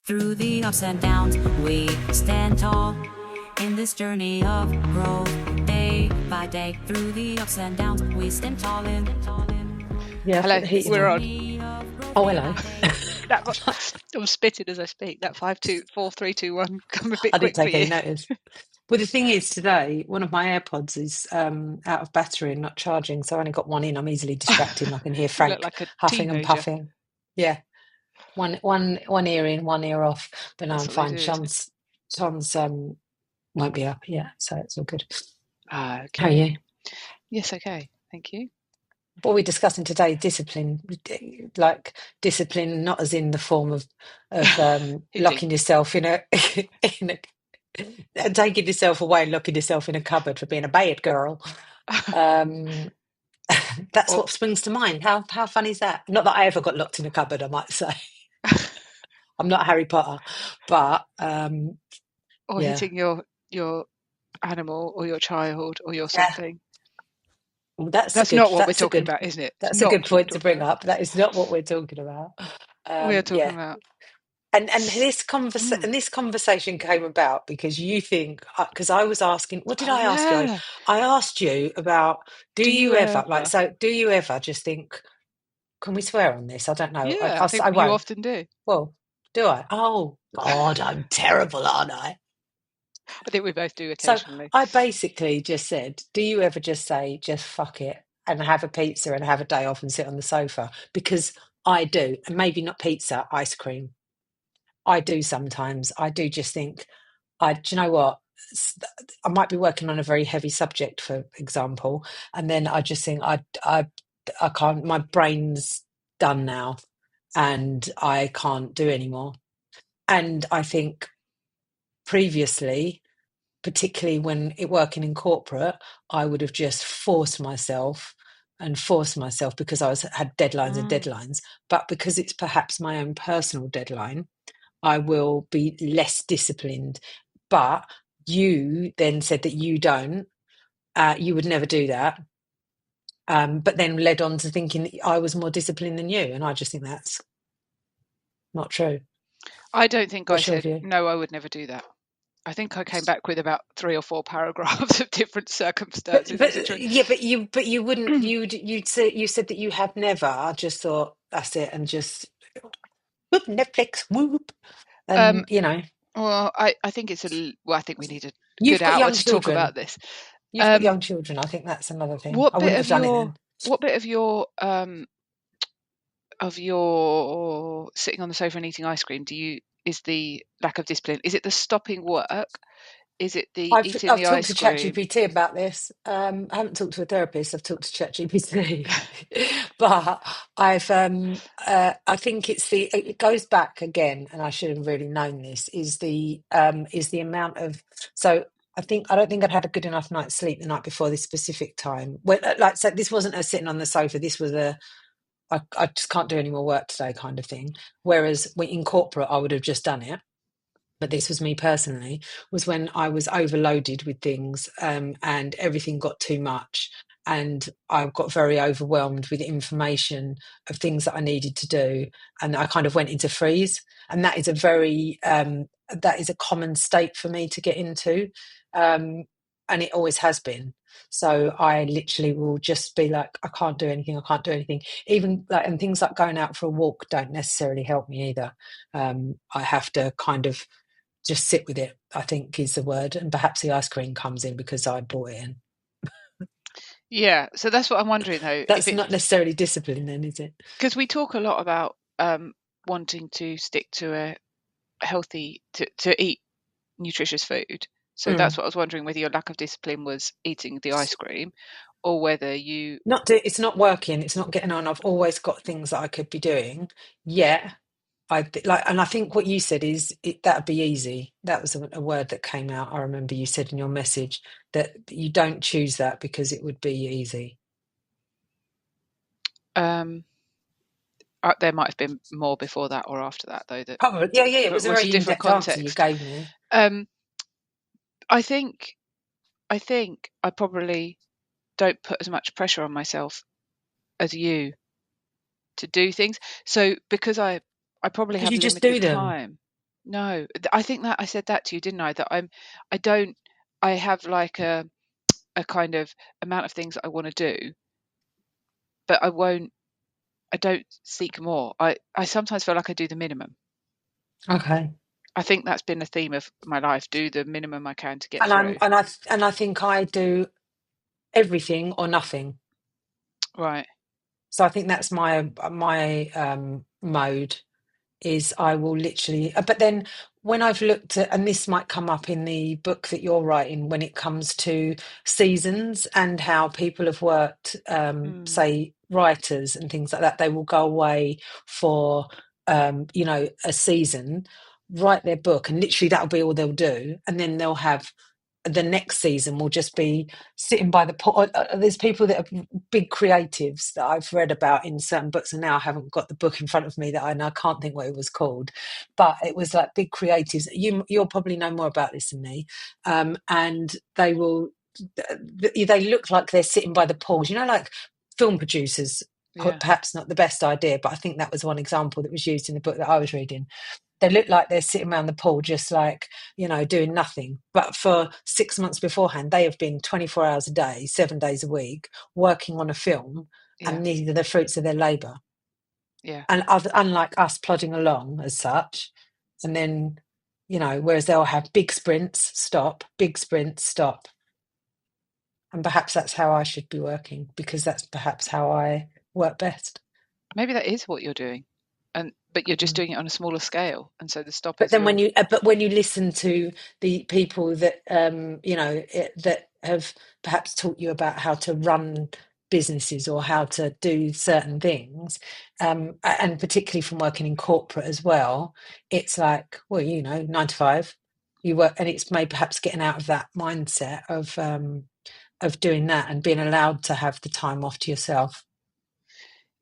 Through the ups and downs, we stand tall in this journey of growth, day by day. Through the ups and downs, we stand tall in. Yeah, Hello, we're on. Oh, hello. I'm spitting as I speak. That 5, 4, 3, 2, 1 come a bit I quick didn't for take any you. notice. Well, the thing is, today, one of my AirPods is out of battery and not charging, so I only got one in. I'm easily distracted. I can hear You Frank look like a huffing and teenager. puffing. Yeah, one ear in, one ear off. But no, That's I'm what they fine. do, isn't it? Sean's won't be up yet, so it's all good. Ah, okay. How are you? Yes, okay. Thank you. What we're discussing today, discipline, like discipline, not as in the form of locking yourself in a taking yourself away and locking yourself in a cupboard for being a bad girl. That's what springs to mind. How funny is that? Not that I ever got locked in a cupboard, I might say. I'm not Harry Potter, but or yeah. hitting your animal or your child or your Yeah. something. Well, That's not what we're talking about, isn't it? That's a good point to bring up. That is not what we're talking about. We are talking about. And this conversation came about because you think, because I was asking, what did I ask you? I asked you about, do you ever just think, can we swear on this? I don't know. Yeah, I think I won't. you often do. Well, do I? Oh God, I'm terrible, aren't I? I think we both do occasionally. So I basically just said, do you ever just say, just fuck it and have a pizza and have a day off and sit on the sofa? Because I do, and maybe not pizza, ice cream. I do sometimes. I do just think, do you know what? I might be working on a very heavy subject, for example, and then I just think I can't. My brain's done now, and I can't do anymore. And I think previously, particularly when working in corporate, I would have just forced myself because I had deadlines and deadlines. But because it's perhaps my own personal deadline, I will be less disciplined. But you then said that you don't, you would never do that. But then led on to thinking that I was more disciplined than you. And I just think that's not true. I don't think What's I your said, view? no, I would never do that. I think I came back with about 3 or 4 paragraphs of different circumstances. But you wouldn't. You said that you had never. I just thought that's it, and just whoop Netflix, whoop, and you know. Well, I think it's I think we need a You've good got hour young to talk children. about this. You've got young children. I think that's another thing. I wouldn't have done it then. What bit of your sitting on the sofa and eating ice cream is the lack of discipline? Is it the stopping work? Is it the eating the ice cream? I've talked to ChatGPT about this. I haven't talked to a therapist. I've talked to ChatGPT, but I think it goes back again, and I should have really known this. Is the amount of so. I don't think I'd had a good enough night's sleep the night before this specific time. Well, so this wasn't a sitting on the sofa. This was I just can't do any more work today kind of thing. Whereas in corporate, I would have just done it. But this was me personally, was when I was overloaded with things and everything got too much. And I got very overwhelmed with information of things that I needed to do. And I kind of went into freeze. And that is that is a common state for me to get into. And it always has been. So I literally will just be like, I can't do anything. Even and things like going out for a walk don't necessarily help me either. I have to kind of just sit with it, I think is the word. And perhaps the ice cream comes in because I bought it in. Yeah, so that's what I'm wondering though. That's not necessarily discipline then, is it? Because we talk a lot about wanting to stick to a healthy, to eat nutritious food. So that's what I was wondering, whether your lack of discipline was eating the ice cream or whether you... It's not working, it's not getting on. I've always got things that I could be doing. Yeah. And I think what you said is that'd be easy. That was a word that came out. I remember you said in your message that you don't choose that because it would be easy. There might have been more before that or after that, though. That probably, yeah. It was a very in-depth answer you gave me. I think I probably don't put as much pressure on myself as you to do things. So because I probably have limited time. No, I think that I said that to you, didn't I? That I have like a kind of amount of things that I want to do, but I don't seek more. I sometimes feel like I do the minimum. Okay. I think that's been the theme of my life: do the minimum I can to get And I'm through. and I think I do everything or nothing. Right. So I think that's my mode. Is I will literally, but then when I've looked at, and this might come up in the book that you're writing, when it comes to seasons and how people have worked, Mm, say writers and things like that, they will go away for, a season, write their book, and literally that'll be all they'll do. And then they'll have the next season will just be sitting by the pool. There's people that are big creatives that I've read about in certain books, and now I haven't got the book in front of me and I can't think what it was called, but it was like big creatives. You'll probably know more about this than me, and they will. They look like they're sitting by the pools, like film producers. yeah. Perhaps not the best idea, but I think that was one example that was used in the book that I was reading. They look like they're sitting around the pool just like, doing nothing. But for 6 months beforehand, they have been 24 hours a day, 7 days a week, working on a film, Yeah. and these are the fruits of their labour. Yeah. And unlike us plodding along as such, and then, whereas they'll have big sprints, stop, big sprints, stop. And perhaps that's how I should be working, because that's perhaps how I work best. Maybe that is what you're doing, but you're just Mm. doing it on a smaller scale, and so the stop But is then your. when you listen to the people that that have perhaps taught you about how to run businesses or how to do certain things, and particularly from working in corporate as well, it's like, well, 9 to 5, you work, and it's maybe perhaps getting out of that mindset of doing that and being allowed to have the time off to yourself.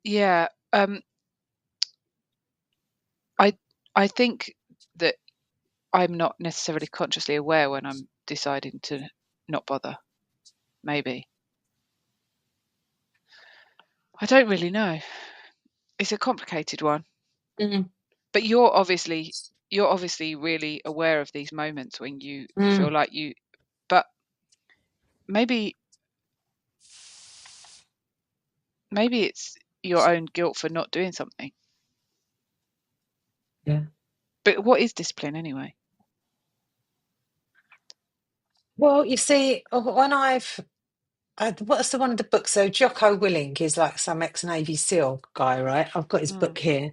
Yeah. I think that I'm not necessarily consciously aware when I'm deciding to not bother. Maybe I don't really know. It's a complicated one. Mm. But you're obviously really aware of these moments when you feel Mm. like you. But maybe it's your own guilt for not doing something. Yeah. But what is discipline anyway? Well, you see, when what's the one of the books? So Jocko Willink is like some ex-Navy SEAL guy, right? I've got his Mm, book here.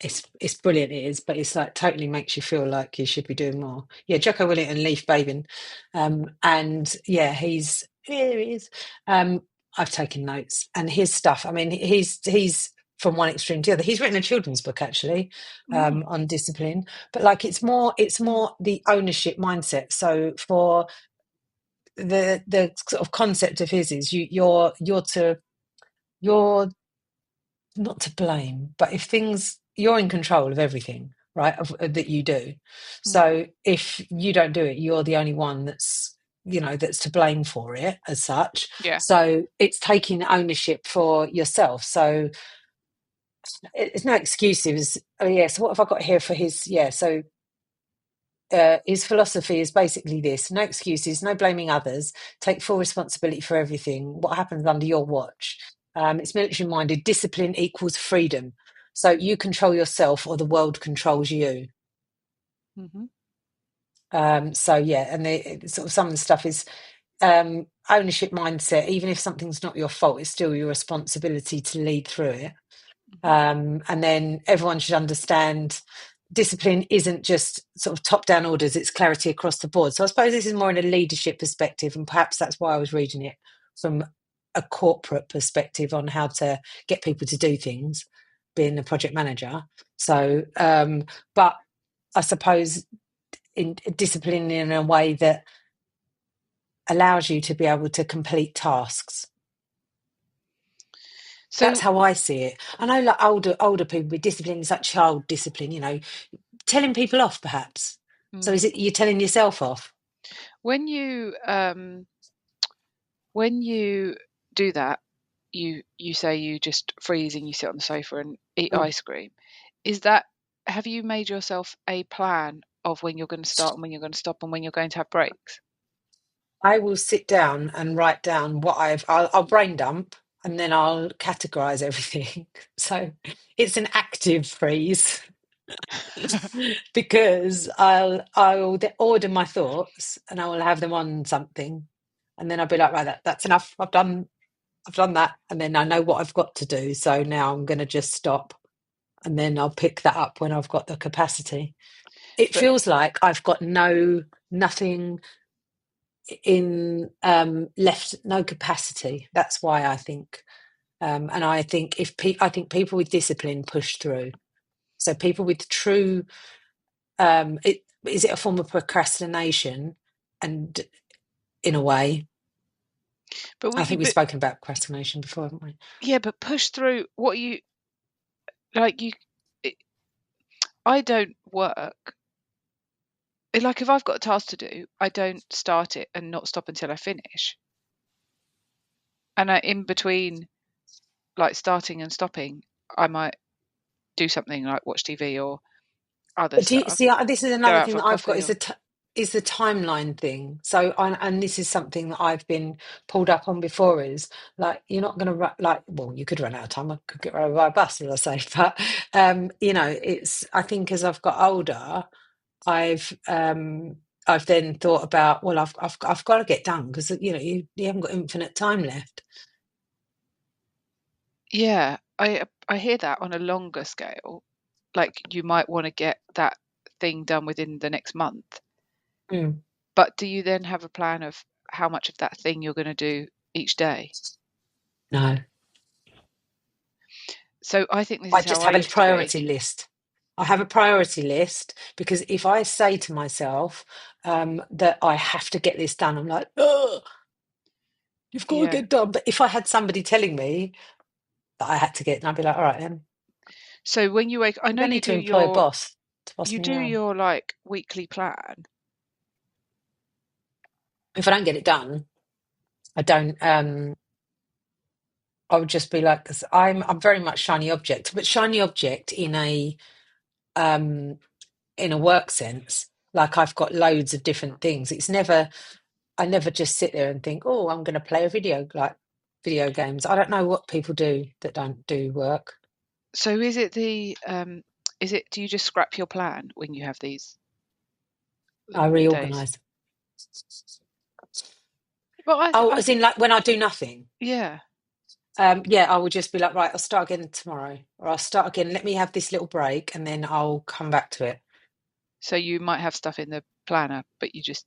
It's brilliant, it is, but it's like totally makes you feel like you should be doing more. Yeah, Jocko Willink and Leaf Babin, and yeah, here he is. I've taken notes, and his stuff. I mean, he's from one extreme to the other. He's written a children's book actually, mm, on discipline, but like it's more the ownership mindset. So for the sort of concept of his is you're not to blame, but if things you're in control of everything, right, that you do. mm. So if you don't do it, you're the only one that's to blame for it as such. Yeah. So it's taking ownership for yourself. So it's no excuses. Oh yeah, so what have I got here for his? Yeah, so his philosophy is basically this: no excuses, no blaming others, take full responsibility for everything. What happens under your watch? It's military minded. Discipline equals freedom. So you control yourself, or the world controls you. Hmm. So yeah, and sort of some of the stuff is ownership mindset. Even if something's not your fault, it's still your responsibility to lead through it. Hmm. And then everyone should understand discipline isn't just sort of top down orders, it's clarity across the board. So I suppose this is more in a leadership perspective, and perhaps that's why I was reading it from a corporate perspective on how to get people to do things, being a project manager. So but I suppose in discipline in a way that allows you to be able to complete tasks. That's So, how I see it. I know, like older people with discipline is like child discipline, telling people off, perhaps. So is mm, it you're telling yourself off? when you um, when you do that, you say you just freeze and you sit on the sofa and eat Mm. ice cream. Is that Have you made yourself a plan of when you're going to start and when you're going to stop and when you're going to have breaks? I will sit down and write down what I'll brain dump, and then I'll categorize everything. So it's an active freeze because order my thoughts and I will have them on something, and then I'll be like, right, that's enough. I've done that, and then I know what I've got to do. So now I'm going to just stop, and then I'll pick that up when I've got the capacity. It But feels like I've got nothing in left, no capacity. That's why I think, and I think I think people with discipline push through. So people with true, is it a form of procrastination? And in a way, but I will you think we've spoken about procrastination before, haven't we? yeah, but push through what you like you it, I don't work like if I've got a task to do, I don't start it and not stop until I finish. And in between like starting and stopping, I might do something like watch TV or other But do you stuff, see? This is go another out thing for a that I've got coffee or is the timeline thing. So, and this is something that I've been pulled up on before. Is like you're not going to run like well, you could run out of time. I could get run over by a bus, as I say. But it's. I think as I've got older, I've I've then thought about well, I've got to get done because you haven't got infinite time left. yeah, I hear that on a longer scale. Like you might want to get that thing done within the next month. Mm. But do you then have a plan of how much of that thing you're going to do each day? No, So I think this I is how just I have a used to be. priority list. I have a priority list because if I say to myself that I have to get this done, I'm like, oh, you've got to Yeah. get done. But if I had somebody telling me that I had to get, it, I'd be like, all right, then So when you wake, I you know don't need to employ a boss to boss you me do around. your like weekly plan. If I don't get it done, I don't. I would just be like, 'cause I'm very much shiny object, but shiny object um, in a work sense. Like I've got loads of different things. I never just sit there and think, oh, I'm going to play video games. I don't know what people do that don't do work. So is it do you just scrap your plan when you have these I days? reorganize. Well, Oh, I as in think like when I do nothing. yeah. Yeah, I will just be like, right, I'll start again tomorrow, or I'll start again. Let me have this little break, and then I'll come back to it. So you might have stuff in the planner, but you just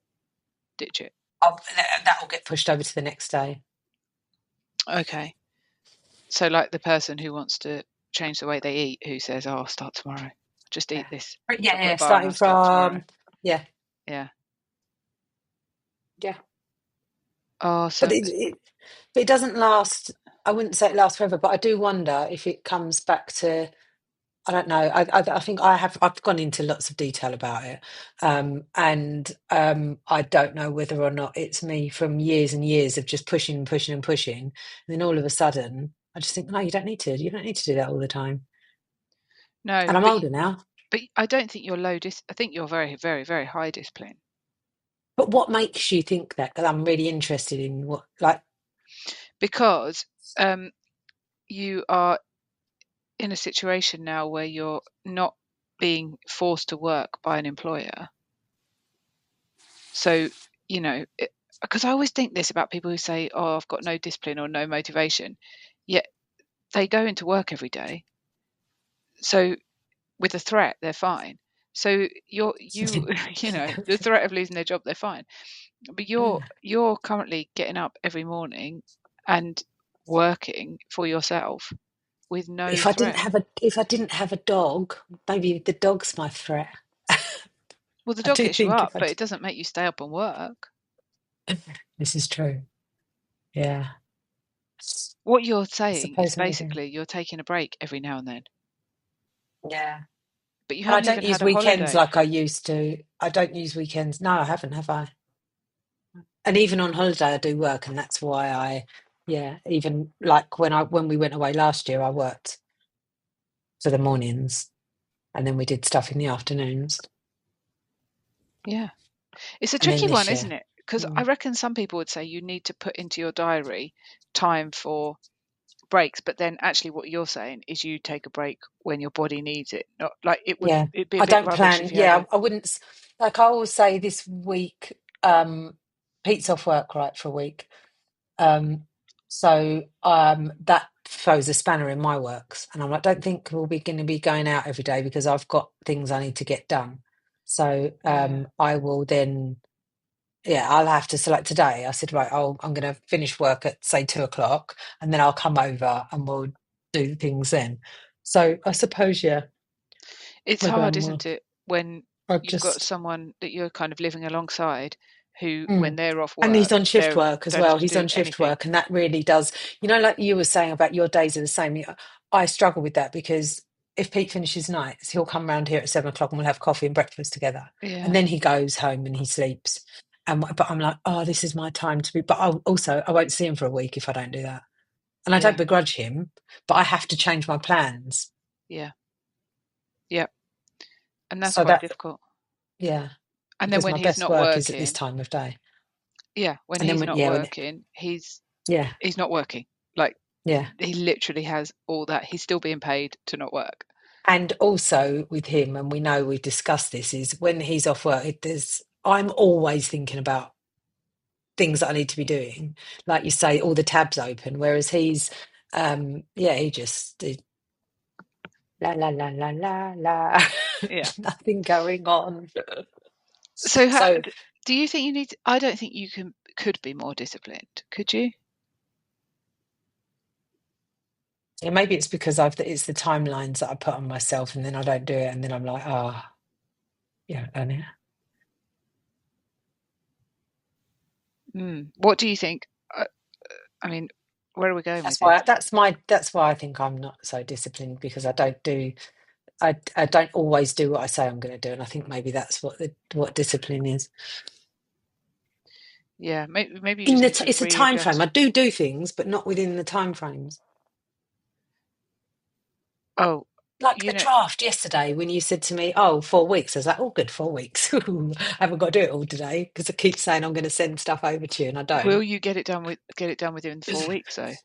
ditch it. That will get pushed over to the next day. Okay. So like the person who wants to change the way they eat, who says, "Oh, I'll start tomorrow. Just Yeah, eat this yeah, yeah. chocolate bar and Starting I'll start tomorrow." from yeah, Yeah. yeah. Oh, But so but it doesn't last. I wouldn't say it lasts forever, but I do wonder if it comes back to. I don't know. I think I've gone into lots of detail about it, and I don't know whether or not it's me from years and years of just pushing and pushing and pushing, and then all of a sudden I just think, no, you don't need to. You don't need to do that all the time. no, And I'm older now. but I don't think you're I think you're very, very, very high discipline But what makes you think that? Because I'm really interested in what, like, because um, you are in a situation now where you're not being forced to work by an employer. So, you know, because I always think this about people who say, "Oh, I've got no discipline or no motivation," yet they go into work every day. So with a threat, they're fine. So you know, the threat of losing their job, they're fine. But you're currently getting up every morning and working for yourself with no threat. if I didn't have a dog, maybe the dog's my threat. Well, the I dog do gets you think up, if I but it doesn't make you stay up and work. this is true. Yeah, What you're I saying is suppose maybe. basically you're taking a break every now and then, Yeah. but you And I haven't don't even use had a weekends holiday. like I used to. I don't use weekends. No, I haven't, have I? And even on holiday, I do work, and that's why yeah, even like when we went away last year, I worked for the mornings, and then we did stuff in the afternoons. Yeah. It's a And then tricky this one, year. isn't it? Because I Mm. reckon some people would say you need to put into your diary time for breaks, but then actually what you're saying is you take a break when your body needs it. Not like Yeah. it'd be a I bit don't rubbish plan. if you had Yeah, a I wouldn't like I always say this week, Pete's off work right for a week. So that throws a spanner in my works. And I'm like, don't think we'll be going to be going out every day because I've got things I need to get done. So yeah, I will then, yeah, I'll have to select today. I said, right, I'm going to finish work at say 2 o'clock and then I'll come over and we'll do things then. So I suppose, yeah, it's maybe hard, I'm, isn't it, when I'll you've got just. someone that you're kind of living alongside who, when Mm. they're off And he's work, on shift they work as don't well. have to He's do on shift anything. work, and that really does, like you were saying about your days are the same. I struggle with that because if Pete finishes nights, he'll come round here at 7 o'clock and we'll have coffee and breakfast together. And Yeah, then he goes home and he sleeps. But I'm like, oh, this is my time to be. But I won't see him for a week if I don't do that. And I don't yeah, begrudge him, but I have to change my plans. yeah, yeah. And that's So quite that, difficult. yeah, And then because when my he's best not work is at this working, time of day. yeah, when And then he's not yeah, working, yeah, he's not working. Like yeah. he literally has all that. He's still being paid to not work. And also with him, and we know we've discussed this, is when he's off work, I'm always thinking about things that I need to be doing. Like you say, all the tabs open, whereas he just la la la la la la, Yeah. nothing going on. So So do you think you need I don't think you could be more disciplined, could you? yeah, maybe it's because it's the timelines that I put on myself, and then I don't do it, and then I'm like, yeah, done it. What do you think? I mean, where are we going with That's this? why that's why I think I'm not so disciplined because I don't always do what I say I'm going to do, and I think maybe that's what discipline is. Yeah, maybe you just need to It's a time frame. readjust. I do things, but not within the time frames. Oh, Like you the know, draft yesterday when you said to me, "Oh, 4 weeks." I was like, "Oh, good, 4 weeks." I haven't got to do it all today because I keep saying I'm going to send stuff over to you, and I will don't. you get it done within 4 weeks though?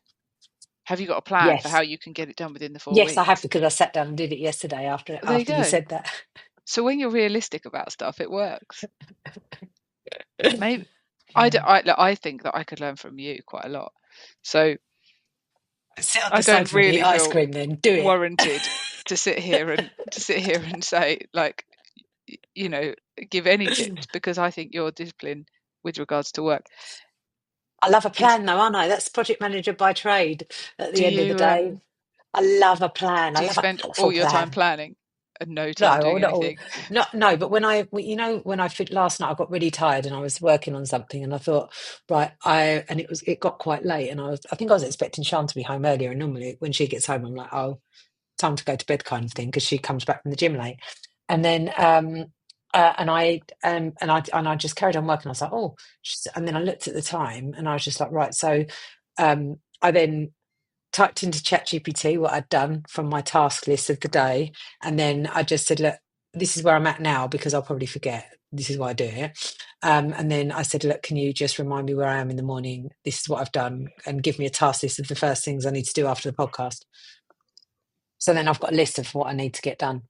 Have you got a plan for how Yes, you can get it done within the four yes, I have weeks? because I sat down and did it yesterday Well, there you after you go. said that. So when you're realistic about stuff, it works. Maybe Yeah. look, I think that I could learn from you quite a lot. So Sit on I the don't sofa and eat really ice feel cream, then do it. warranted to sit here and say like you know give any tips because I think your discipline with regards to work I love a is. plan though, aren't I? That's project manager by trade at Do the end of the day. I love a plan. I you love a spend colourful all your time plan. planning and no time No, doing not all. anything? No, but when I fit last night, I got really tired and I was working on something and I thought, right, and it got quite late and I think I was expecting Sean to be home earlier and normally when she gets home, I'm like, oh, time to go to bed kind of thing because she comes back from the gym late. And then, and I just carried on working. I was like, oh, and then I looked at the time and I was just like, right. So, I then typed into ChatGPT what I'd done from my task list of the day. And then I just said, look, this is where I'm at now because I'll probably forget. This is why I do it. And then I said, look, can you just remind me where I am in the morning? This is what I've done and give me a task list of the first things I need to do after the podcast. So then I've got a list of what I need to get done.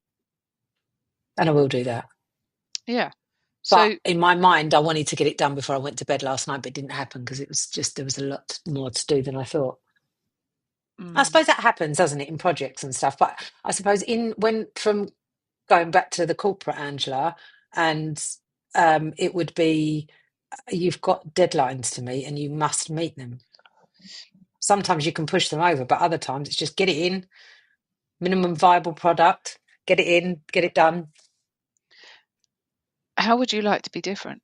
And I will do that. Yeah. But So in my mind, I wanted to get it done before I went to bed last night, but it didn't happen because there was a lot more to do than I thought. I mm, suppose that happens, doesn't it, in projects and stuff. But I suppose from going back to the corporate Angela, and it would be you've got deadlines to meet and you must meet them. Sometimes you can push them over, but other times it's just get it in, minimum viable product, get it in, get it done. how would you like to be different?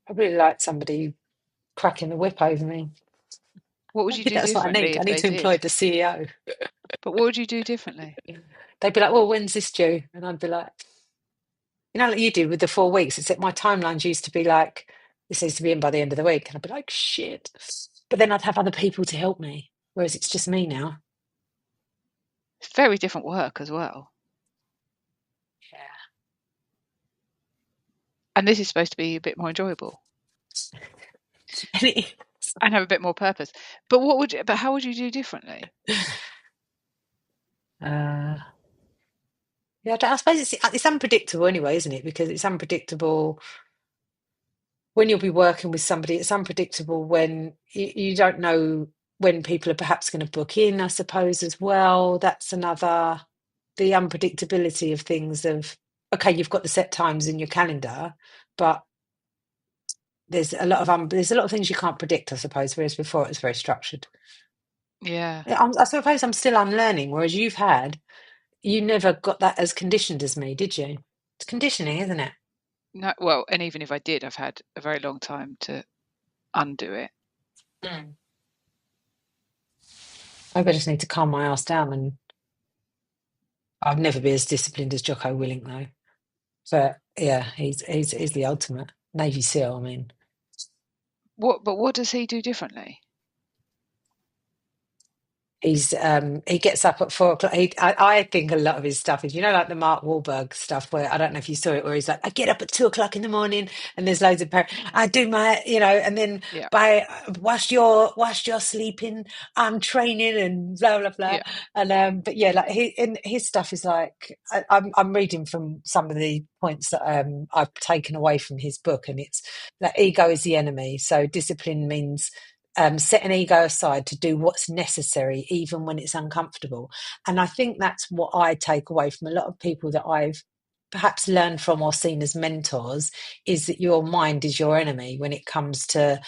I really like somebody cracking the whip over me. What would you Maybe do that's what I differently need. I if need they to employ did? the CEO. But what would you do differently? They'd be like, well, when's this due? And I'd be like, like you did with the 4 weeks, except my timelines used to be like, this needs to be in by the end of the week. And I'd be like, shit. But then I'd have other people to help me, whereas it's just me now. It's very different work as well. Yeah. And this is supposed to be a bit more enjoyable and have a bit more purpose. But how would you do differently? Yeah, I suppose it's unpredictable anyway, isn't it? Because it's unpredictable when you'll be working with somebody. It's unpredictable when you don't know when people are perhaps going to book in, I suppose, as well. That's another, the unpredictability of things of, okay, you've got the set times in your calendar, but there's a lot of things you can't predict, I suppose, whereas before it was very structured. Yeah. I suppose I'm still unlearning, whereas you never got that as conditioned as me, did you? It's conditioning, isn't it? No, well, and even if I did, I've had a very long time to undo it. Mm. Maybe I just need to calm my ass down, and I'll never be as disciplined as Jocko Willink, though. But yeah, he's the ultimate Navy SEAL. I mean, What does he do differently? He gets up at 4 o'clock. I think a lot of his stuff is, like the Mark Wahlberg stuff, where I don't know if you saw it, where he's like, I get up at 2 o'clock in the morning, and there's loads of I do my, and then Yeah. whilst you're sleeping, I'm training and blah blah blah. Yeah. And but yeah, like his stuff is like, I'm reading from some of the points that I've taken away from his book, and it's that ego is the enemy. So discipline means set an ego aside to do what's necessary, even when it's uncomfortable. And I think that's what I take away from a lot of people that I've perhaps learned from or seen as mentors, is that your mind is your enemy when it comes to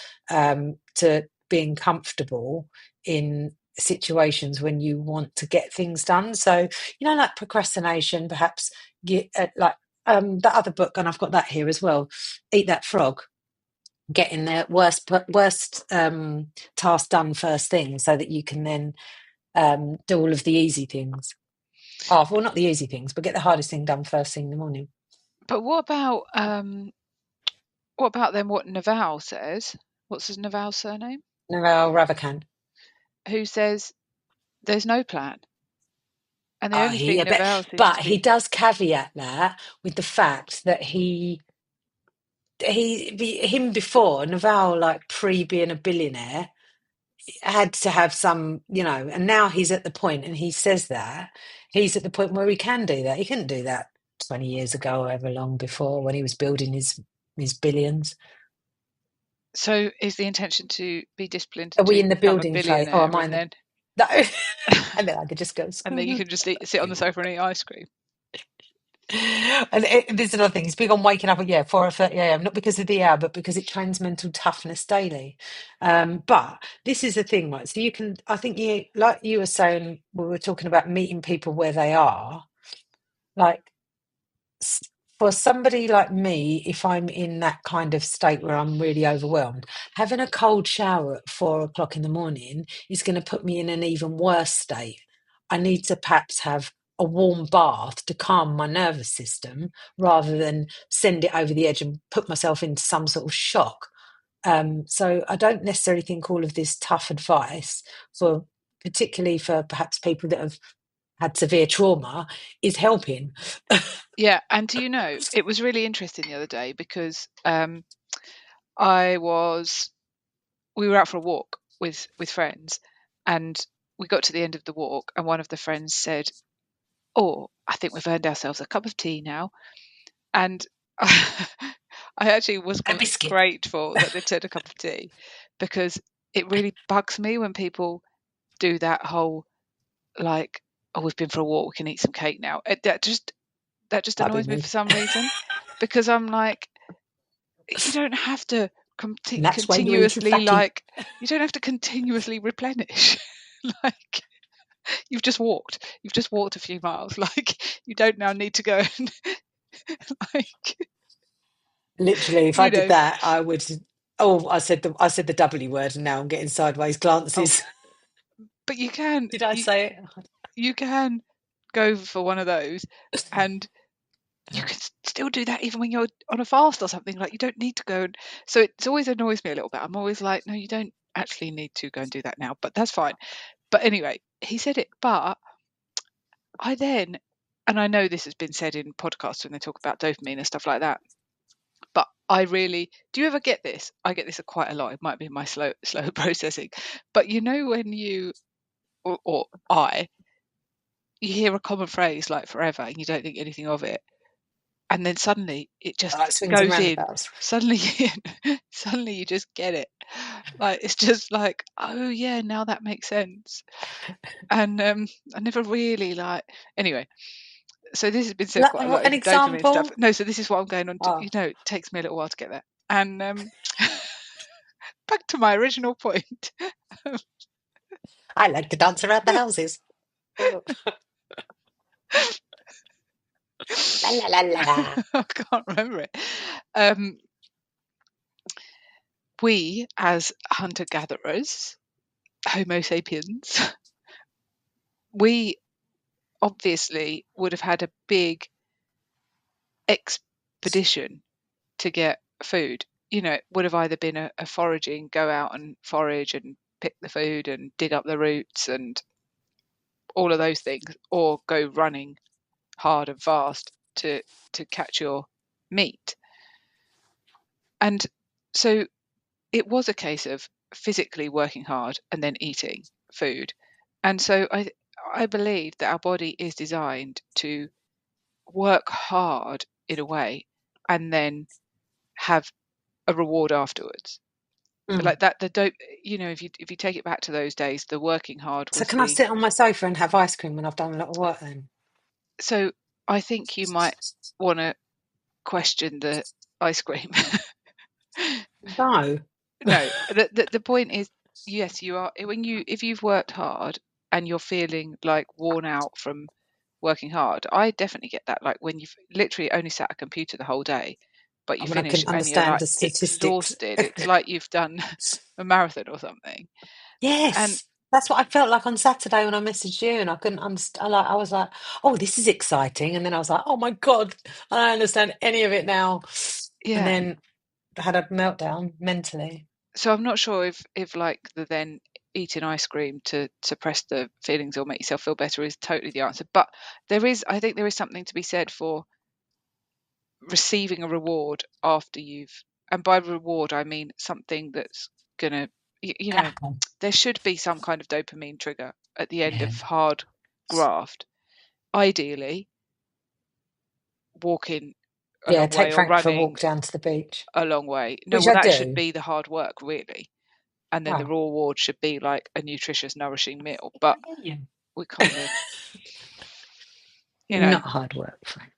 being comfortable in situations when you want to get things done. So, like procrastination, perhaps that other book, and I've got that here as well, Eat That Frog, getting the worst task done first thing, so that you can then do all of the easy things. Oh, well, not the easy things, but get the hardest thing done first thing in the morning. But what about then what Naval says? What's his Naval's surname? Naval Ravikant. Who says there's no plan. And the Oh, only thing but Naval seems to he be does caveat that with the fact that him before Naval, like pre being a billionaire, had to have some, and now he's at the point, and he says that he's at the point where he can do that. He couldn't do that 20 years ago, or however long before, when he was building his billions. So is the intention to be disciplined Are we to in the become a building phase? Oh, billionaire am I in and the then no? And then I could just go and then you can just sit on the sofa and eat ice cream? And there's another thing. He's big on waking up at 4:30 a.m. Not because of the hour, but because it trains mental toughness daily. But this is the thing, right? So I think like you were saying, we were talking about meeting people where they are. Like for somebody like me, if I'm in that kind of state where I'm really overwhelmed, having a cold shower at 4 o'clock in the morning is going to put me in an even worse state. I need to perhaps have a warm bath to calm my nervous system, rather than send it over the edge and put myself into some sort of shock. So I don't necessarily think all of this tough advice, particularly for perhaps people that have had severe trauma, is helping. Yeah, and do you know, it was really interesting the other day because we were out for a walk with friends, and we got to the end of the walk, and one of the friends said, "Oh, I think we've earned ourselves a cup of tea now." And I actually was A biscuit. grateful that they said a cup of tea, because it really bugs me when people do that whole, like, "Oh, we've been for a walk, we can eat some cake now." That just That'd be annoys me me. for some reason, because I'm like, you don't have to And that's why you're eating continuously, fatty. like, you don't have to continuously replenish. Like, you've just walked a few miles, like, you don't now need to go and like, Literally, if I you did know. that, I would. Oh, I said the W word, and now I'm getting sideways Oh, glances. but you can Did I say it? you can go for one of those, and you can still do that even when you're on a fast or something. Like, you don't need to go, and so it's always annoys me a little bit. I'm always like, no, you don't actually need to go and do that now, but that's fine. But anyway, he said it, but and I know this has been said in podcasts when they talk about dopamine and stuff like that, But do you ever get this? I get this quite a lot. It might be my slow processing. But when you or you hear a common phrase like forever and you don't think anything of it, and then suddenly it just Like swings and goes in. roundabouts. Suddenly you just get it. Like, it's just like, oh yeah, now that makes sense. And I never really anyway. So this has been said quite a lot An in dopamine stuff. example? No, so this is what I'm going on to. Oh, It takes me a little while to get there. And back to my original point. I like to dance around the houses. Oh. La la la la. I can't remember it. Um, we, as hunter-gatherers, Homo sapiens, we obviously would have had a big expedition to get food. It would have either been a foraging, go out and forage and pick the food and dig up the roots and all of those things, or go running hard and fast to catch your meat. And so it was a case of physically working hard and then eating food. And so I believe that our body is designed to work hard in a way and then have a reward afterwards. Mm. Like that, the dope, if you take it back to those days, the working hard So was can I sit on my sofa and have ice cream when I've done a lot of work then? so I think you might want to question the ice cream. No. No, the point is, yes, you are, if you've worked hard and you're feeling like worn out from working hard, I definitely get that. Like when you've literally only sat at a computer the whole day, but I you mean, I finish couldn't and you're understand like the statistics. exhausted. It's like you've done a marathon or something. And Yes, that's what I felt like on Saturday when I messaged you, and I couldn't understand. I was like, "Oh, this is exciting," and then I was like, "Oh my God, I don't understand any of it now." And yeah, then I had a meltdown mentally. so I'm not sure if like the then eating ice cream to suppress the feelings or make yourself feel better is totally the answer. But I think there is something to be said for receiving a reward after and by reward I mean something that's gonna, An apple. there should be some kind of dopamine trigger at the end Yeah, of hard graft. Ideally, walking a yeah. long Take way or Frank for a running walk down to the beach, a long way. No, which well, I that should do. be the hard work, really. And then the Oh, reward should be like a nutritious, nourishing meal. But yeah. we kind of, you know, Not hard work, Frank.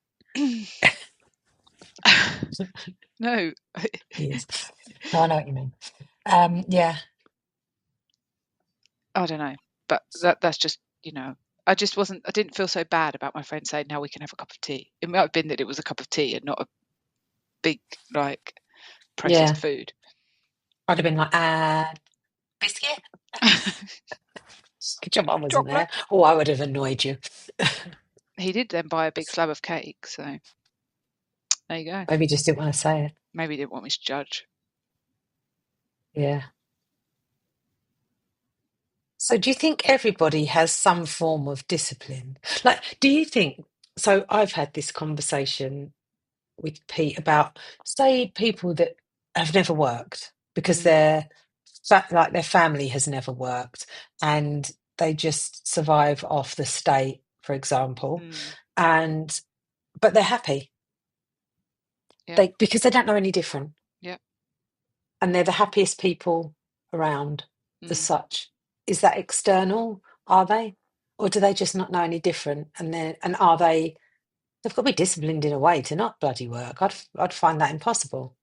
no, Yes. No, I know what you mean. Yeah, I don't know. But that's just, I just I didn't feel so bad about my friend saying, now we can have a cup of tea. It might have been that it was a cup of tea and not a big, like, processed yeah. food. I'd have been like, biscuit. Good job I wasn't Chocolate. there. Oh, I would have annoyed you. He did then buy a big slab of cake. So there you go. Maybe you just didn't want to say it. Maybe he didn't want me to judge. Yeah. So do you think everybody has some form of discipline? Like, do you think? So I've had this conversation with Pete about, say, people that have never worked because Mm, like their family has never worked and they just survive off the state, for example, mm, and but they're happy. yeah, Because they don't know any different. yeah. And they're the happiest people around as Mm, such. Is that external? Are they? Or do they just not know any different? And are they've got to be disciplined in a way to not bloody work. I'd find that impossible.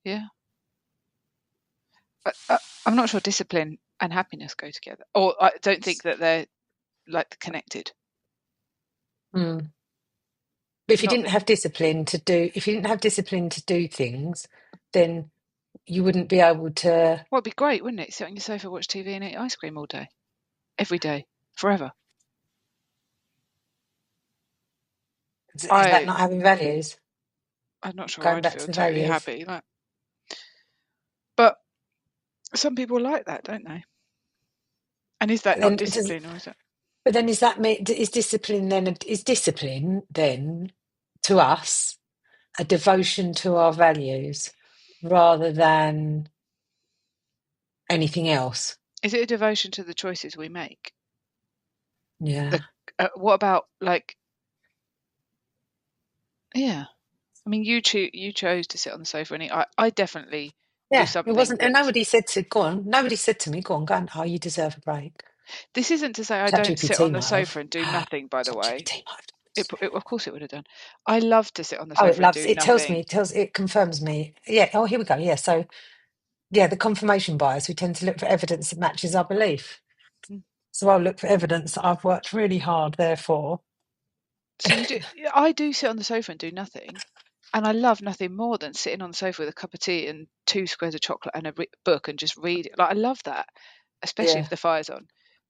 yeah. I'm not sure discipline and happiness go together. Or I don't think that they're like connected. Mm. But Not if you didn't have discipline to do things, then you wouldn't be able to. Well, it'd be great, wouldn't it? Sit on your sofa, watch TV, and eat ice cream all day, every day, forever. Is that not having values? I'm not sure Going I'd back feel to the totally values. happy. But some people like that, don't they? And is that But not then does discipline, or is it? But then is discipline then to us a devotion to our values rather than anything else. Is it a devotion to the choices we make? Yeah. What about like, yeah, I mean, you chose to sit on the sofa and eat. I definitely do Yeah, it something wasn't, and that's. nobody said to go on. Nobody said to me, "Go on, go on. Oh, you deserve a break." This isn't to say I don't sit ChatGPT on the might have. sofa and do nothing, by the way. ChatGPT might have. Of course it would have done. I love to sit on the Oh, it sofa and loves. do It tells me. nothing. It tells. It confirms me. Yeah. Oh, here we go. Yeah. So, yeah, the confirmation bias. We tend to look for evidence that matches our belief. Mm. So I'll look for evidence that I've worked really hard. Therefore, So you do. I do sit on the sofa and do nothing, and I love nothing more than sitting on the sofa with a cup of tea and two squares of chocolate and a book and just read it. Like I love that, especially yeah. if the fire's on.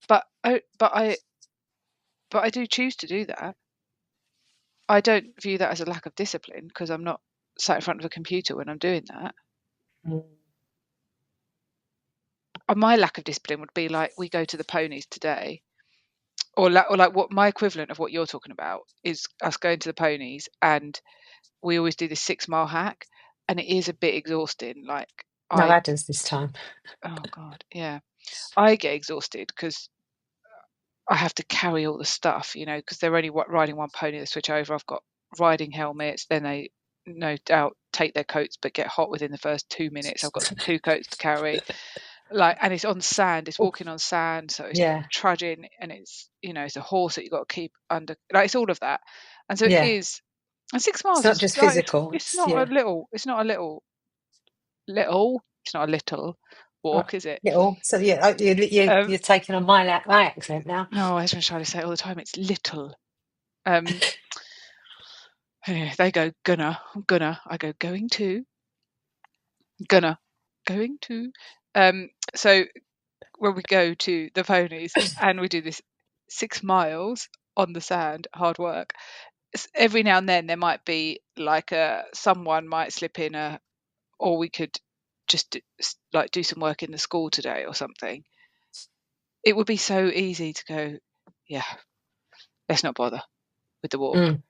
But I do choose to do that. I don't view that as a lack of discipline because I'm not sat in front of a computer when I'm doing that. Mm. My lack of discipline would be like we go to the ponies today, or like what my equivalent of what you're talking about is us going to the ponies, and we always do this 6 mile hack, and it is a bit exhausting. Like No I, adders this time. oh god, yeah, I get exhausted because I have to carry all the stuff, because they're only riding one pony. They switch over. I've got riding helmets. Then they no doubt take their coats, but get hot within the first 2 minutes. I've got two coats to carry, and it's on sand. It's Oh, walking on sand, so it's yeah. trudging, and it's a horse that you've got to keep under. Like it's all of that, and so it Yeah. is. And six It's miles not is just like physical. it's It's not a yeah. little. It's not a little little. It's not a little Right. walk, is it? Little. So yeah, Um, you're taking on my accent now. no, Esmond's trying to say it all the time. It's little. Um, they go gonna. I go gonna, going to. So when we go to the ponies and we do this 6 miles on the sand, hard work. Every now and then there might be like someone might slip in or we could just like do some work in the school today or something. It would be so easy to go, yeah, let's not bother with the walk. Mm.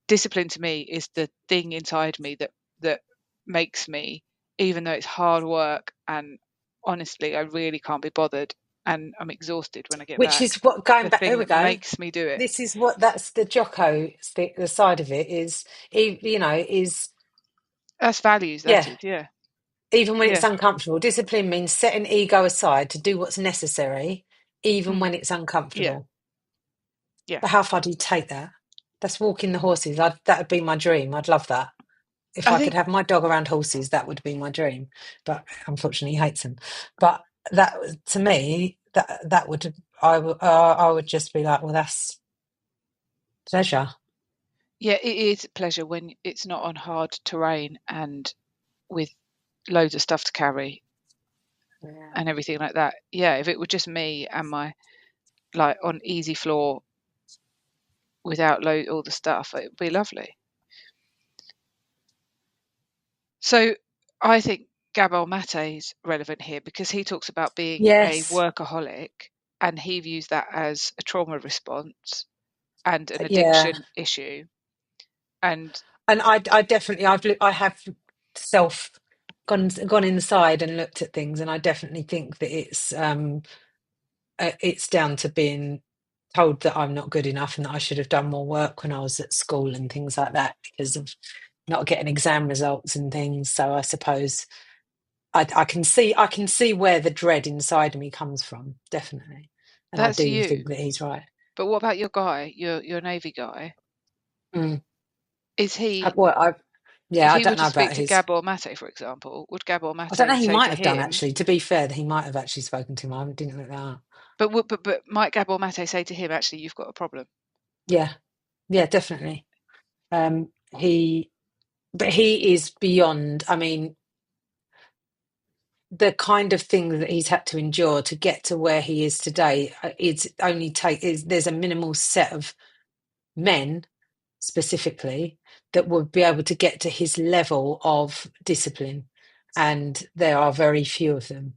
Discipline to me is the thing inside me that makes me, even though it's hard work and honestly I really can't be bothered and I'm exhausted when I get Which back, is what going the back. Here thing we that go. makes me do it. This is what that's the Jocko the side of it is. Is That's values, that yeah. is. Yeah. Even when it's Yeah. uncomfortable, discipline means setting ego aside to do what's necessary, even Mm, when it's yeah. uncomfortable. Yeah. But how far do you take that? That's walking the horses. That would be my dream. I'd love that. If I I could think have my dog around horses, that would be my dream. But unfortunately, he hates them. But that, to me, that would I would just be like, well, that's pleasure. yeah, it is a pleasure when it's not on hard terrain and with loads of stuff to carry Yeah. and everything like that. Yeah, if it were just me and my like on easy floor without all the stuff, it would be lovely. So I think Gabor Mate's relevant here because he talks about being a Yes. workaholic and he views that as a trauma response and an Yeah. addiction issue. And And I definitely, I have self gone inside and looked at things, and I definitely think that it's down to being told that I'm not good enough and that I should have done more work when I was at school and things like that because of not getting exam results and things. So I suppose I can see where the dread inside of me comes from, definitely, and I that's do think you. that he's right. But what about your guy, your Navy guy? Mm. Is he, Well, if yeah, I he were don't to know speak about to his. Gabor Mate, for example, would Gabor I don't know. Mate He say might to have done him, actually. To be fair, that he might have actually spoken to him. I didn't look that up. but might Gabor Mate say to him, actually, you've got a problem? Yeah, yeah, definitely. Um, he, but he is beyond. I mean, the kind of thing that he's had to endure to get to where he is today. It's only take. Is There's a minimal set of men specifically that would be able to get to his level of discipline, and there are very few of them.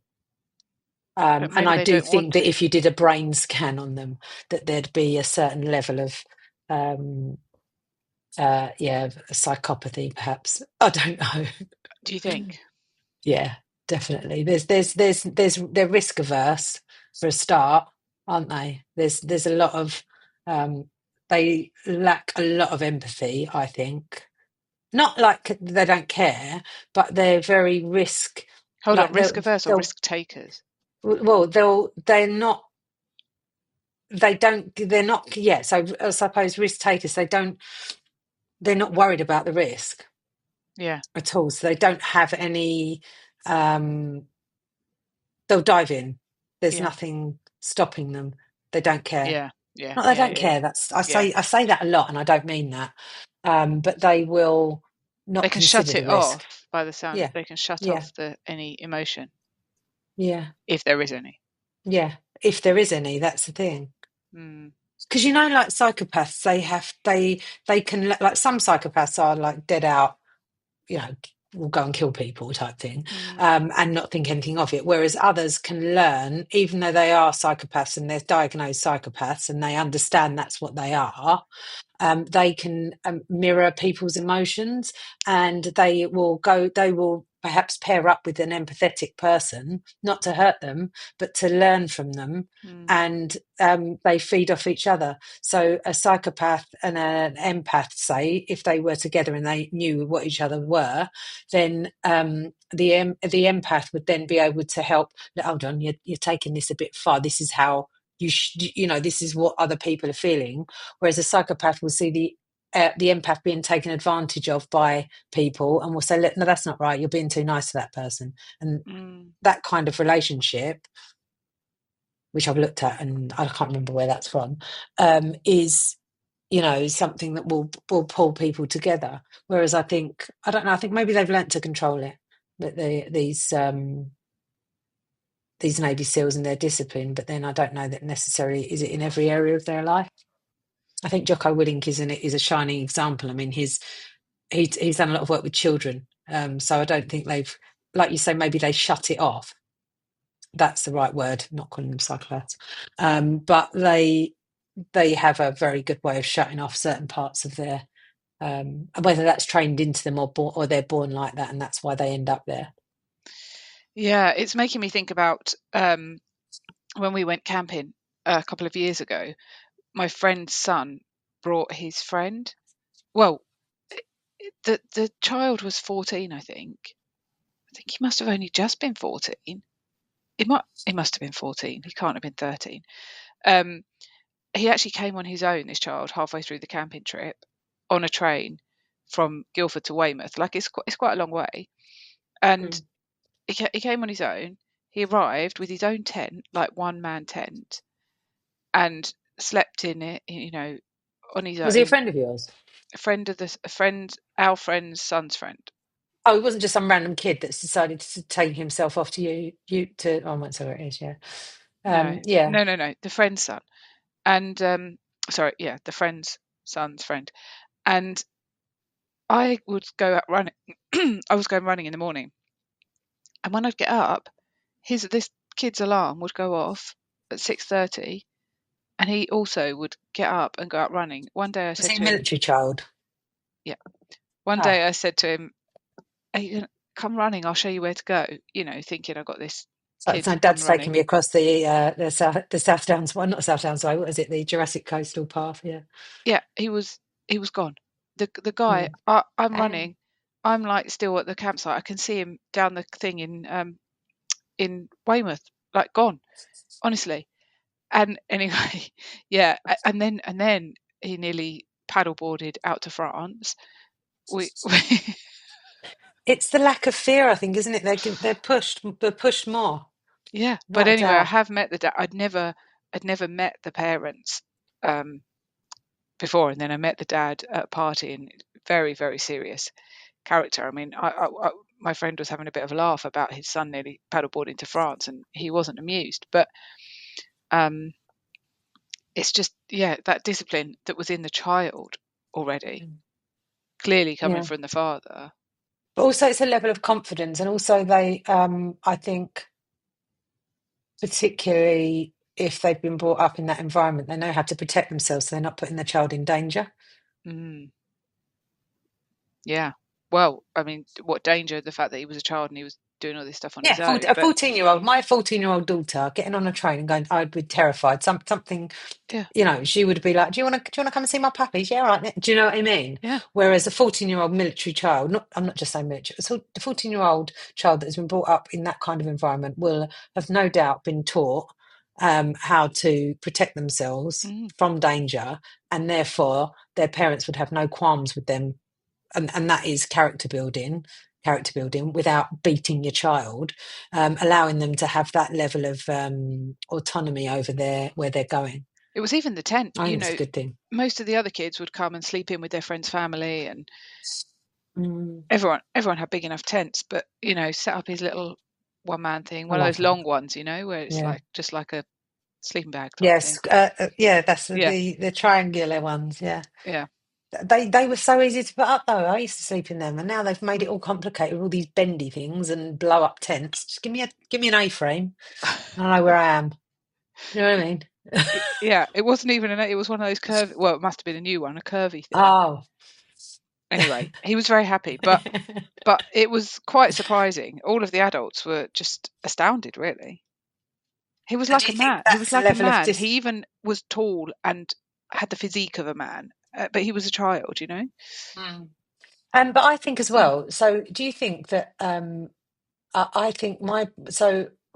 But And maybe I they do don't want think that to. if you did a brain scan on them, that there'd be a certain level of um, Yeah, a psychopathy perhaps. I don't know. Do you think? Yeah, definitely. They're risk averse for a start, aren't they? There's a lot of um, they lack a lot of empathy, I think. Not like they don't care, but they're very risk Hold on, like risk averse or they'll risk takers? well they're not they're not yeah, so I suppose risk takers they're not worried about the risk Yeah, at all. So they don't have any um they'll dive in. There's yeah, nothing stopping them. They don't care. yeah, yeah, Not they yeah, don't yeah, care. That's yeah. I say that a lot, and I don't mean that. But they will They not can consider shut the it risk. off by the sound. Yeah, They can shut yeah, off the any emotion yeah, if there is any. yeah. If there is any, that's the thing. Mm, Because like psychopaths, they can like some psychopaths are like dead out, you know, will go and kill people type thing, mm, and not think anything of it. Whereas others can learn, even though they are psychopaths and they're diagnosed psychopaths and they understand that's what they can mirror people's emotions, and they will perhaps pair up with an empathetic person, not to hurt them but to learn from them, mm, and they feed off each other. So a psychopath and an empath, say, if they were together and they knew what each other were, then the empath would then be able to help. Hold on, you're taking this a bit far. This is how this is what other people are feeling. Whereas a psychopath will see the empath being taken advantage of by people and will say, "Look, no, that's not right. You're being too nice to that person." And mm. that kind of relationship, which I've looked at and I can't remember where that's from, is something that will pull people together. Whereas I don't know, I think maybe they've learnt to control it. That these Navy SEALs and their discipline, but then I don't know that necessarily is it in every area of their life. I think Jocko Willink is a shining example. I mean, he's done a lot of work with children, so I don't think they've, like you say, maybe they shut it off. That's the right word. I'm not calling them psychopaths, but they have a very good way of shutting off certain parts of their, whether that's trained into them or they're born like that, and that's why they end up there. Yeah, it's making me think about when we went camping a couple of years ago. My friend's son brought his friend. Well, the child was 14, I think. I think he must have only just been 14. It must have been 14. He can't have been 13. Um, he actually came on his own, this child, halfway through the camping trip on a train from Guildford to Weymouth. Like it's quite a long way. And Mm. he came on his own. He arrived with his own tent, like one man tent, and slept in it, on his Was he a own. friend of yours? Our friend's son's friend. Oh, it wasn't just some random kid that's decided to take himself off to you to. Oh, I won't say where it is. Yeah, No, yeah. no, the friend's son. And sorry, yeah, the friend's son's friend. And I would go out running. I was going running in the morning, and when I'd get up, this kid's alarm would go off at 6:30, and he also would get up and go out running. One day I Was said he a to him, military child? yeah. One Ah, day I said to him, "Are you gonna come running? I'll show you where to go." Thinking I got this so kid my on dad's taken running. me across the South Downs. Well, not South Downs Way. What is it? The Jurassic Coastal Path. Yeah. Yeah, he was gone. The guy, Mm. I'm Ah. running. I'm like still at the campsite. I can see him down the thing in Weymouth, like gone, honestly. And anyway, yeah, and then he nearly paddleboarded out to France. We It's the lack of fear, I think, isn't it? They're pushed more, yeah, but not a anyway, I doubt. have met the dad. I'd never met the parents um before, and then I met the dad at a party, and very, very serious character. I mean, my friend was having a bit of a laugh about his son nearly paddleboarding to France, and he wasn't amused. But um, it's just, yeah, that discipline that was in the child already, Mm. clearly coming Yeah, from the father. but also it's a level of confidence, and also I think, particularly if they've been brought up in that environment, they know how to protect themselves, so they're not putting the child in danger. Mm, Yeah. Well, I mean, what danger, the fact that he was a child and he was doing all this stuff on Yeah, his own. a But 14-year-old, my 14-year-old daughter getting on a train and going, I'd be terrified. Something, yeah, she would be like, do you want to come and see my puppies? Yeah, all right. Do you know what I mean? yeah. Whereas a 14-year-old military child, I'm not just saying military, so the 14-year-old child that has been brought up in that kind of environment will have no doubt been taught how to protect themselves Mm. from danger, and therefore their parents would have no qualms with them, and that is character building without beating your child, allowing them to have that level of autonomy over where they're going. It was even the tent. I think it's a good thing. Most of the other kids would come and sleep in with their friend's family, and Mm, everyone had big enough tents. But set up his little one-man thing, I one of love those that. long ones, where it's Yeah. like just like a sleeping bag type Yes. thing. Yeah. That's Yeah, the triangular ones. Yeah. yeah. They were so easy to put up though. I used to sleep in them, and now they've made it Mm. all complicated with all these bendy things and blow up tents. Just give me an A-frame. I know where I am. You know what I mean? Yeah, it wasn't even it was one of those curvy. Well, it must have been a new one, a curvy thing. Oh. Anyway, he was very happy, but it was quite surprising. All of the adults were just astounded, really. He was So do like you a think man. He was that's a like a level of man. He even was tall and had the physique of a man, but he was a child. Mm. But I think as well. So, do you think that? I think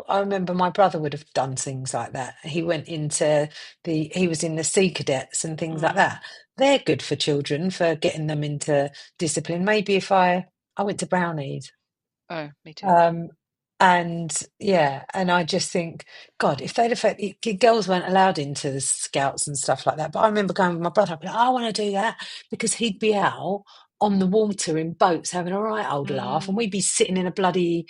I remember my brother would have done things like that. He went into he was in the Sea Cadets and things like Mm. that. They're good for children for getting them into discipline. Maybe if I went to Brownies. Oh, me too. Um, and yeah, and I just think, God, if they'd have girls weren't allowed into the scouts and stuff like that. But I remember going with my brother, I'd be like, I want to do that, because he'd be out on the water in boats having a right old laugh, and Mm. we'd be sitting in a bloody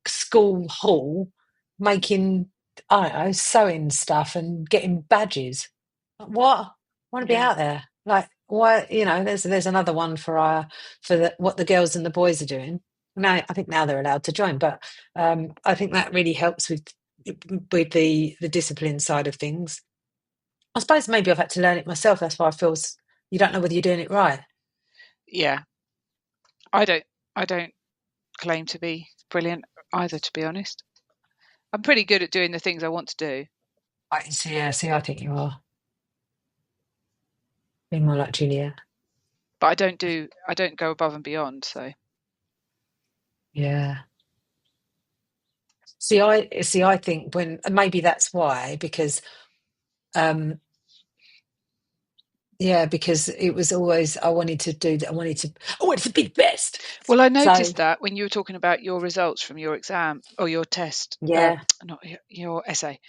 school hall making, I don't know, sewing stuff and getting badges. What? I want to be Yeah. out there. Like, why? There's another one for what the girls and the boys are doing. Now, I think now they're allowed to join, but I think that really helps with the discipline side of things. I suppose maybe I've had to learn it myself. That's why I feel you don't know whether you're doing it right. Yeah. I don't claim to be brilliant either, to be honest. I'm pretty good at doing the things I want to do, I see. Yeah, see, I think you are being more like Juliet. but I don't go above and beyond. So Yeah. I think when, and maybe that's why, because um yeah, because it was always I wanted to do that. I wanted to be the best. well, I So noticed that when you were talking about your results from your exam or your test, yeah, not your essay,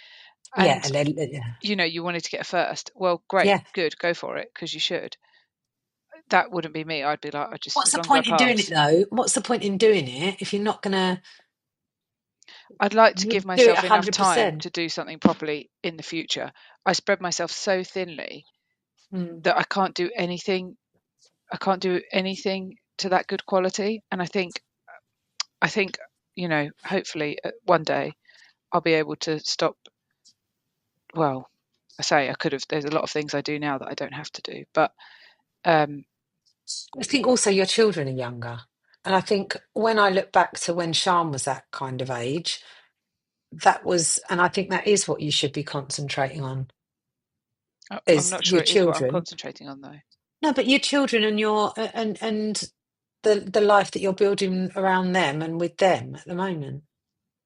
yeah, and and then yeah, you wanted to get a first. Well, great, yeah. good, go for it, because you should. That wouldn't be me. I'd be like, I just What's as the long as I point in doing it pass. though? What's the point in doing it if you're not gonna I'd like to do give it myself enough time 100%? to do something properly in the future. I spread myself so thinly Mm. that I can't do anything. I can't do anything to that good quality. And I think, hopefully one day I'll be able to stop. Well, I say I could have. There's a lot of things I do now that I don't have to do, but um, I think also your children are younger, and I think when I look back to when Sean was that kind of age, and I think that is what you should be concentrating on, I'm is not sure your it is what I'm children. concentrating on though. No, but your children and and the life that you're building around them and with them at the moment.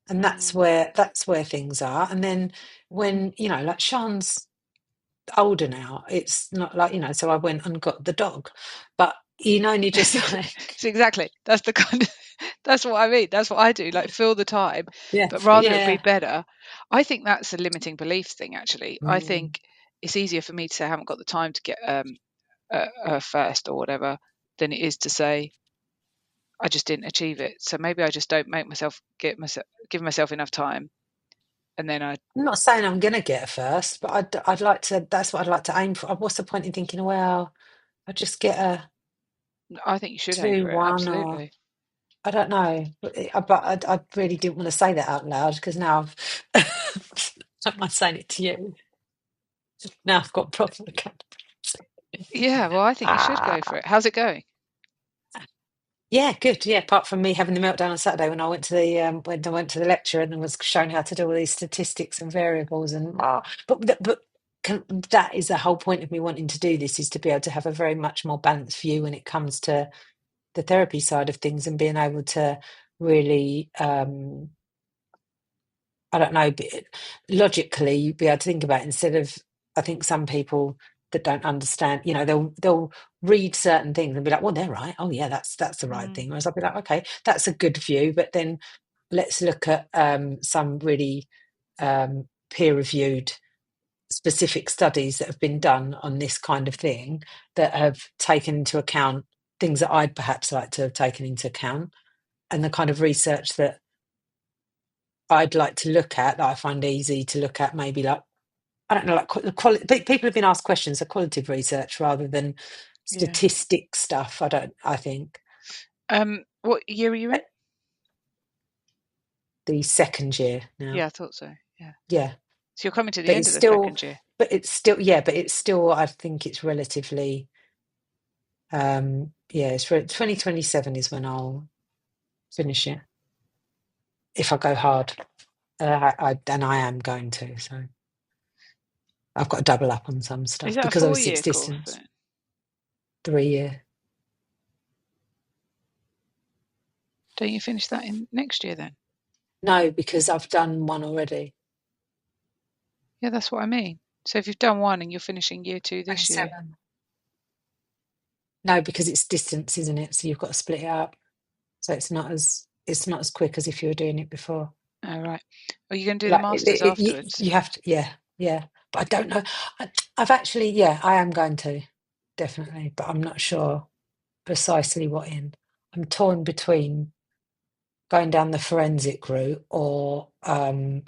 And Mm, that's where things are. And then when, like Sean's older now, it's not like, so I went and got the dog. But and you just like, so exactly, that's the kind of that's what I mean. That's what I do. Like fill the time, yeah, but rather it be yeah. better. I think that's a limiting belief thing. Actually, I Mm. think it's easier for me to say I haven't got the time to get a first or whatever than it is to say I just didn't achieve it. So maybe I just don't give myself enough time, and then I'm not saying I'm going to get a first, but I'd like to, that's what I'd like to aim for. What's the point in thinking, well, I'll just get a I think you should aim 2, for it. 1, or Absolutely. I don't know, but I really didn't want to say that out loud, because now I've don't mind saying it to you. Now I've got proper accountability. Yeah. Well, I think you should go for Ah, it. How's it going? Yeah, good. Yeah, apart from me having the meltdown on Saturday when I went to the lecture and was shown how to do all these statistics and variables and but that is the whole point of me wanting to do this, is to be able to have a very much more balanced view when it comes to the therapy side of things, and being able to really I don't know, but logically you'd be able to think about it, instead of, I think some people that don't understand, they'll read certain things and be like, well, they're right. Oh yeah, that's the right Mm. thing. Whereas I'll be like, okay, that's a good view, but then let's look at some really peer-reviewed specific studies that have been done on this kind of thing, that have taken into account things that I'd perhaps like to have taken into account, and the kind of research that I'd like to look at, that I find easy to look at, maybe like, I don't know, like people have been asked questions, so qualitative research rather than Yeah. statistic stuff. I think What year are you in? the second year Yeah, now. I thought so. Yeah. Yeah, So you're coming to the but end it's of the still, second year. I think it's relatively, it's 2027 is when I'll finish it, if I go hard. And I am going to, so I've got to double up on some Is stuff that a because obviously it's 4-year course distance. then? 3 year. Don't you finish that in next year then? No, because I've done one already. Yeah, that's what I mean. So if you've done one and you're finishing year 2 this year. 27. No, because it's distance, isn't it? So you've got to split it up. So it's not as quick as if you were doing it before. Oh, right. Are you going to do the Like masters afterwards? you have to, yeah. But I don't know. I've actually, yeah, I am going to, definitely, but I'm not sure precisely what in. I'm torn between going down the forensic route or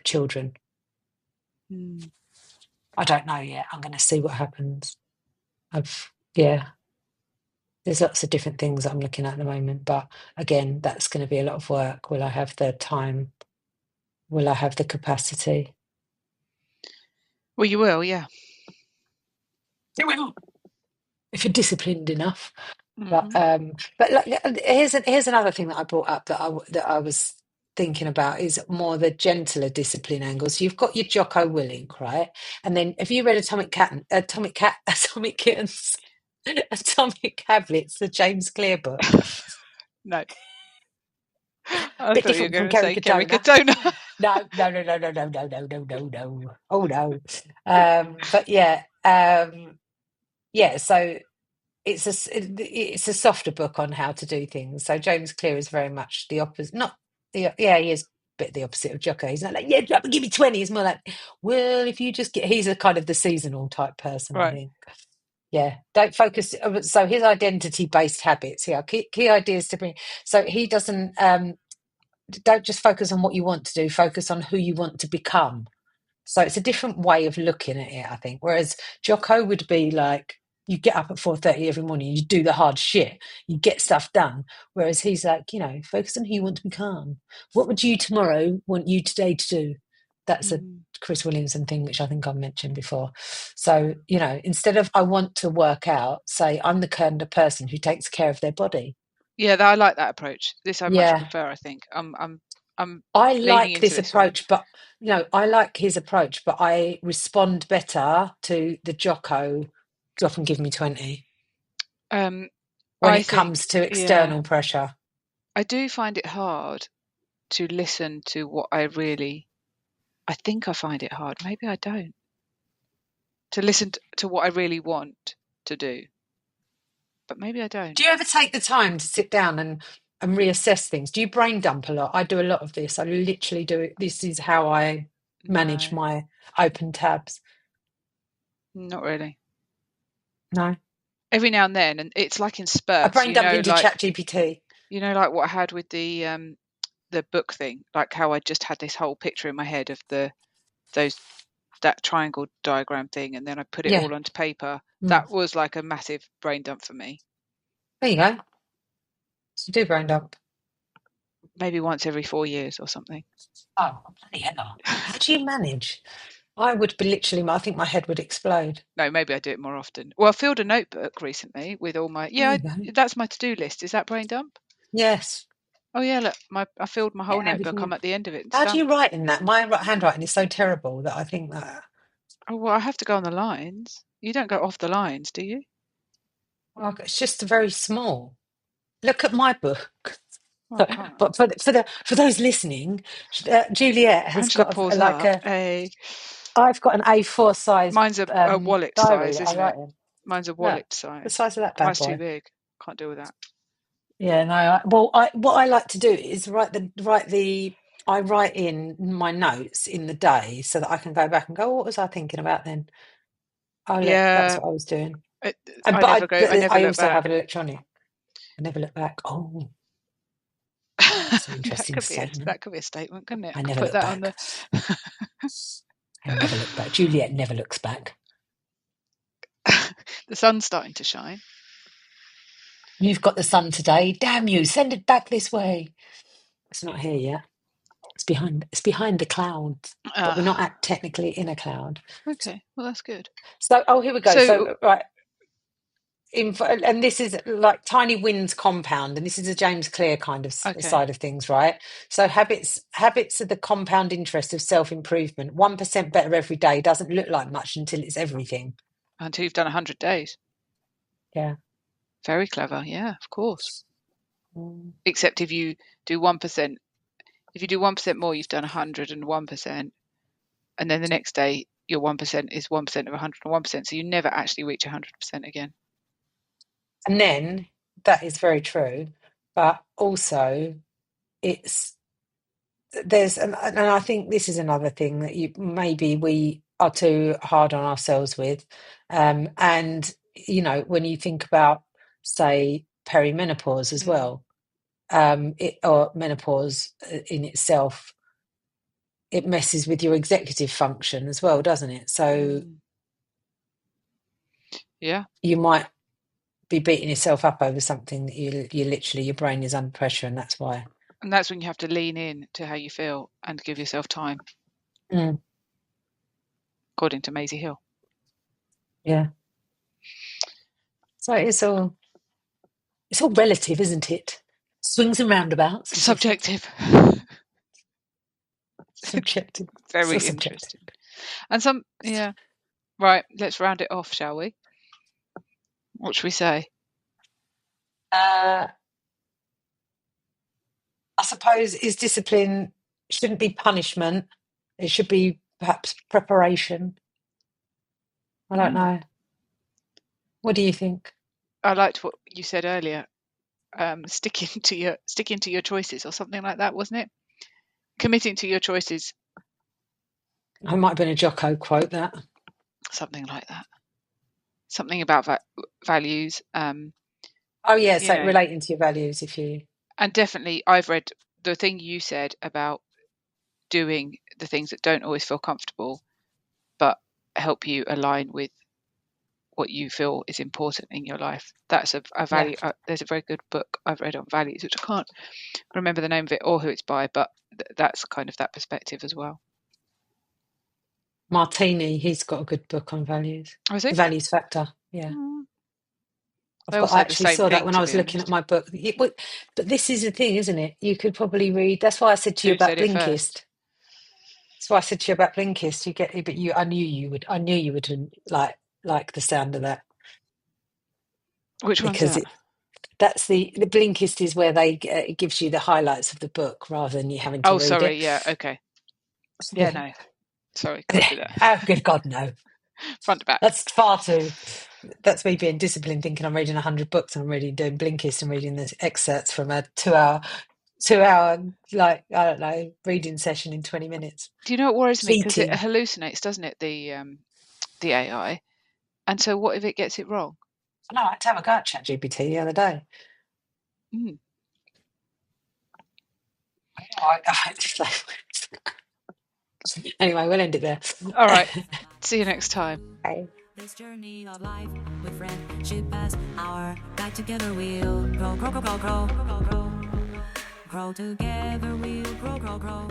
children. Mm. I don't know yet. I'm going to see what happens. Yeah. There's lots of different things I'm looking at the moment, but again, that's going to be a lot of work. Will I have the time? Will I have the capacity? Well, you will, yeah. It will, if you're disciplined enough. But Hmm. like, here's another thing that I brought up that I was thinking about, is more the gentler discipline angle. So you've got your Jocko Willink, right? And then have you read Atomic Kittens, Atomic Habits, the James Clear book? No, I Bit thought you were different from going to Kerry say Kerry Katona. Katona. No, no, no, no, no, no, no, no, no, no, no. Oh no. But yeah, so it's a softer book on how to do things. So James Clear is very much the opposite. Not yeah, he is a bit the opposite of Jocko. He's not like, yeah, give me 20. He's more like, well, if you just get, he's a kind of the seasonal type person, I Right. think. Yeah, don't focus. So his identity-based habits here, key ideas to bring. So he doesn't. Don't just focus on what you want to do. Focus on who you want to become. So it's a different way of looking at it, I think. Whereas Jocko would be like, you get up at 4:30 every morning, you do the hard shit, you get stuff done. Whereas he's like, focus on who you want to become. What would you tomorrow want you today to do? That's a Mm. Chris Williamson thing, which I think I've mentioned before. So, instead of I want to work out, say I'm the kind of person who takes care of their body. Yeah, I like that approach. This I much Yeah, prefer. I think I'm I leaning like into this this one. approach, but I like his approach, but I respond better to the Jocko drop and give me 20 Um, when I it think, comes to yeah, external pressure. I do find it hard to listen to what I think I find it hard. Maybe I don't. To listen to what I really want to do, but maybe I don't. Do you ever take the time to sit down and reassess things? Do you brain dump a lot? I do a lot of this. I literally do it. This is how I manage No, my open tabs. not really. No, Every now and then, and it's like in I spurts, brain dump into ChatGPT. like what I had with the book thing, like how I just had this whole picture in my head of those that triangle diagram thing, and then I put it Yeah, all onto paper. mm. That was like a massive brain dump for me. There you go. So do brain dump. Maybe once every 4 years or something. Oh, bloody hell! How do you manage? I would be literally, I think my head would explode. No, maybe I do it more often. Well, I filled a notebook recently with all my There you go. that's my to-do list. Is that brain dump? Yes. Oh yeah, look, I filled my whole And notebook. everything. I'm at the end of it. How It's do done. you write in that? My handwriting is so terrible that I think that. Oh well, I have to go on the lines. You don't go off the lines, do you? Well, it's just very small. Look at my book. Well, I can't. But for those listening, Juliet has Angela got pulls like up a. a. I've got an A4 size Mine's a wallet diary size, that I isn't it? write in. Mine's a Look, wallet the size. size of that bad Mine's too boy. big. Can't deal with that. Yeah, no. What I like to do is I write in my notes in the day so that I can go back and go, what was I thinking about then? Oh, look, that's Yeah, what I was doing. I never go. I never I look also have back. an electronic. I never look back. Oh, that's an that interesting could be statement. a statement, couldn't it? I I could never put look that on back. the. I never look back. Juliet never looks back. The sun's starting to shine. You've got the sun today. Damn you! Send it back this way. It's not here yet. It's behind. It's behind the clouds, but we're not technically in a cloud. Okay, well that's good. So, oh, here we go. So So, right. And this is like tiny wins compound, and this is a James Clear kind of okay, side of things, right? So habits are the compound interest of self-improvement. 1% better every day doesn't look like much until it's everything. until you've done 100 days. Yeah. Very clever. Yeah, of course. Mm. Except if you do 1%, if you do 1% more, you've done 101%, and then the next day your 1% is 1% of 101%, so you never actually reach 100% again. And then that is very true, but also and I think this is another thing that maybe we are too hard on ourselves with, and when you think about, say, perimenopause as well, or menopause in itself, it messes with your executive function as well, doesn't it? So Yeah, you might be beating yourself up over something that you literally, your brain is under pressure, and that's why. and that's when you have to lean in to how you feel and give yourself time, according to Maisie Hill. Yeah. So it's all relative, isn't it? Swings and roundabouts. Subjective. Subjective. Very So subjective. interesting. And yeah. Right, let's round it off, shall we? What should we say? I suppose discipline shouldn't be punishment. It should be perhaps preparation. I don't know. What do you think? I liked what you said earlier. Sticking to your choices, or something like that, wasn't it? Committing to your choices. I might have been a Jocko quote, that. Something like that. Something about values. Oh, yeah, so relating to your values, And definitely, I've read the thing you said about doing the things that don't always feel comfortable, but help you align with what you feel is important in your life. That's a value. Yeah. There's a very good book I've read on values, which I can't remember the name of it or who it's by, but that's kind of that perspective as well. Martini, he's got a good book on values. Oh, is it? Values Factor, yeah. I actually saw that when I was looking at my book. But this is the thing, isn't it? You could probably read. That's why I said to you about Blinkist. That's why I said to you about Blinkist. You get, but I knew you would. I knew you would like the sound of that. Which one's because that? That's the Blinkist is where it gives you the highlights of the book rather than you having to read it. Oh, sorry. Yeah. Okay. Yeah. No. Sorry. Can't do that. Oh, good God, no. Front to back. That's far too. That's me being disciplined, thinking I'm reading 100 books. And I'm really doing Blinkist and reading the excerpts from a 2 hour, like, I don't know, reading session in 20 minutes. Do you know what worries me? Because it hallucinates, doesn't it? The AI. And so, what if it gets it wrong? No, I had to have a go at ChatGPT the other day. Anyway, we'll end it there. All right. See you next time. Bye. This journey of life with friendship as our guide, together we'll grow, grow, grow, grow, grow, grow, grow. Grow together we'll grow, grow, grow.